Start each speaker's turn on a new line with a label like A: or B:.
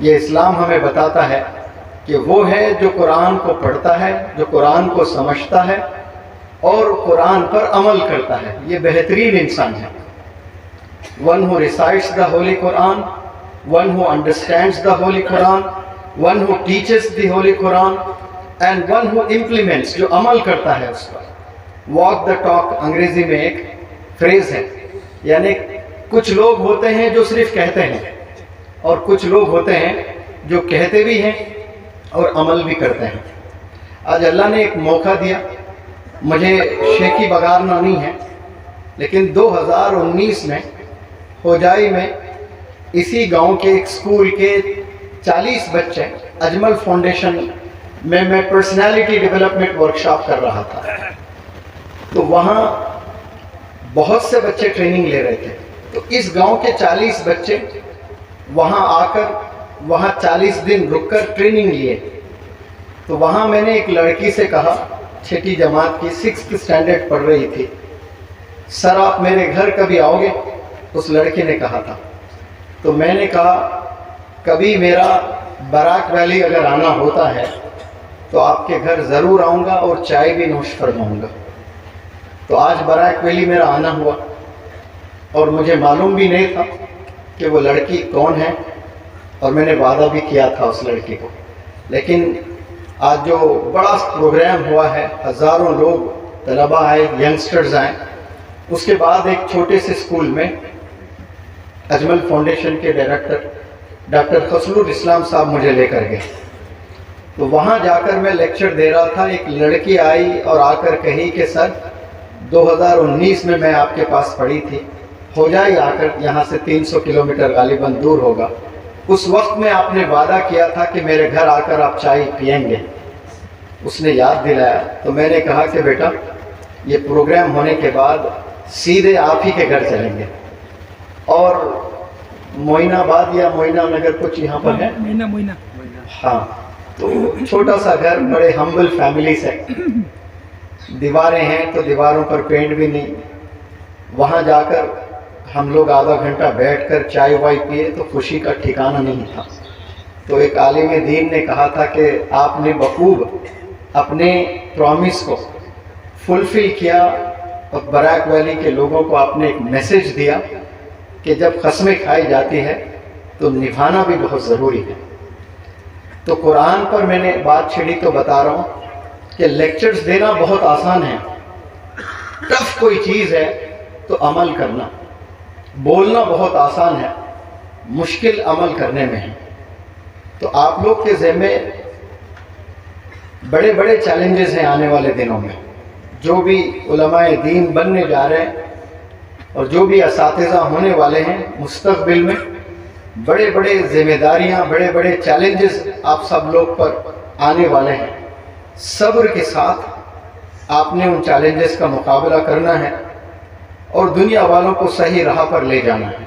A: یہ اسلام ہمیں بتاتا ہے کہ وہ ہے جو قرآن کو پڑھتا ہے، جو قرآن کو سمجھتا ہے اور قرآن پر عمل کرتا ہے، یہ بہترین انسان ہے۔ One who recites the Holy Quran, one who understands the Holy Quran, one who teaches the Holy Quran, and one who implements، جو عمل کرتا ہے اس پر۔ walk the talk انگریزی میں ایک فریز ہے، یعنی کچھ لوگ ہوتے ہیں جو صرف کہتے ہیں اور کچھ لوگ ہوتے ہیں جو کہتے بھی ہیں اور عمل بھی کرتے ہیں۔ آج اللہ نے ایک موقع دیا، مجھے شیخی بگارنا نہیں ہے، لیکن 2019 میں ہوجائی میں اسی گاؤں کے ایک اسکول کے 40 بچے اجمل فاؤنڈیشن میں پرسنالٹی ڈیولپمنٹ ورکشاپ کر رہا تھا، تو وہاں بہت سے بچے ٹریننگ لے رہے تھے۔ تو اس گاؤں کے 40 بچے وہاں آ کر وہاں 40 دن رک کر ٹریننگ لیے۔ تو وہاں میں نے ایک لڑکی سے کہا، 6ٹھی جماعت کی 6th اسٹینڈرڈ پڑھ رہی تھی، سر آپ میرے گھر کبھی آؤ گے؟ اس لڑکی نے کہا تھا۔ تو میں نے کہا کبھی میرا براک ویلی اگر آنا ہوتا ہے تو آپ کے گھر ضرور آؤں گا اور چائے بھی نوش فرماؤں گا۔ تو آج براک ویلی میرا آنا ہوا اور مجھے معلوم بھی نہیں تھا کہ وہ لڑکی کون ہے، اور میں نے وعدہ بھی کیا تھا اس لڑکی کو۔ لیکن آج جو بڑا پروگرام ہوا ہے، ہزاروں لوگ طلباء آئے، ینگسٹرز آئے، اس کے بعد ایک چھوٹے سے اسکول میں اجمل فاؤنڈیشن کے ڈائریکٹر ڈاکٹر خسرو الاسلام صاحب مجھے لے کر گئے۔ تو وہاں جا کر میں لیکچر دے رہا تھا، ایک لڑکی آئی اور آ کر کہی کہ سر 2019 میں آپ کے پاس پڑھی تھی، ہوجائی آ کر یہاں سے 300 کلومیٹر غالباً دور ہوگا، اس وقت میں آپ نے وعدہ کیا تھا کہ میرے گھر آ کر آپ چائے پئیں گے۔ اس نے یاد دلایا، تو میں نے کہا کہ بیٹا یہ پروگرام ہونے کے بعد سیدھے آپ ہی کے گھر چلیں گے، اور معین آباد یا معینہ نگر کچھ یہاں پر ہے، ہاں، تو چھوٹا سا گھر، بڑے ہمبل فیملی سے، دیواریں ہیں تو دیواروں پر پینٹ بھی نہیں۔ وہاں جا کر ہم لوگ آدھا گھنٹہ بیٹھ کر چائے وائے پیے تو خوشی کا ٹھکانہ نہیں تھا۔ تو ایک عالم دین نے کہا تھا کہ آپ نے بخوب اپنے پرومس کو فلفل کیا، اور براک ویلی کے لوگوں کو آپ نے ایک میسج دیا کہ جب قسمیں کھائی جاتی ہے تو نبھانا بھی بہت ضروری ہے۔ تو قرآن پر میں نے بات چھڑی تو بتا رہا ہوں کہ لیکچرز دینا بہت آسان ہے، ٹف کوئی چیز ہے تو عمل کرنا، بولنا بہت آسان ہے، مشکل عمل کرنے میں ہے۔ تو آپ لوگ کے ذمے بڑے بڑے چیلنجز ہیں آنے والے دنوں میں، جو بھی علماء دین بننے جا رہے ہیں اور جو بھی اساتذہ ہونے والے ہیں مستقبل میں، بڑے بڑے ذمہ داریاں، بڑے بڑے چیلنجز آپ سب لوگ پر آنے والے ہیں۔ صبر کے ساتھ آپ نے ان چیلنجز کا مقابلہ کرنا ہے اور دنیا والوں کو صحیح راہ پر لے جانا ہے۔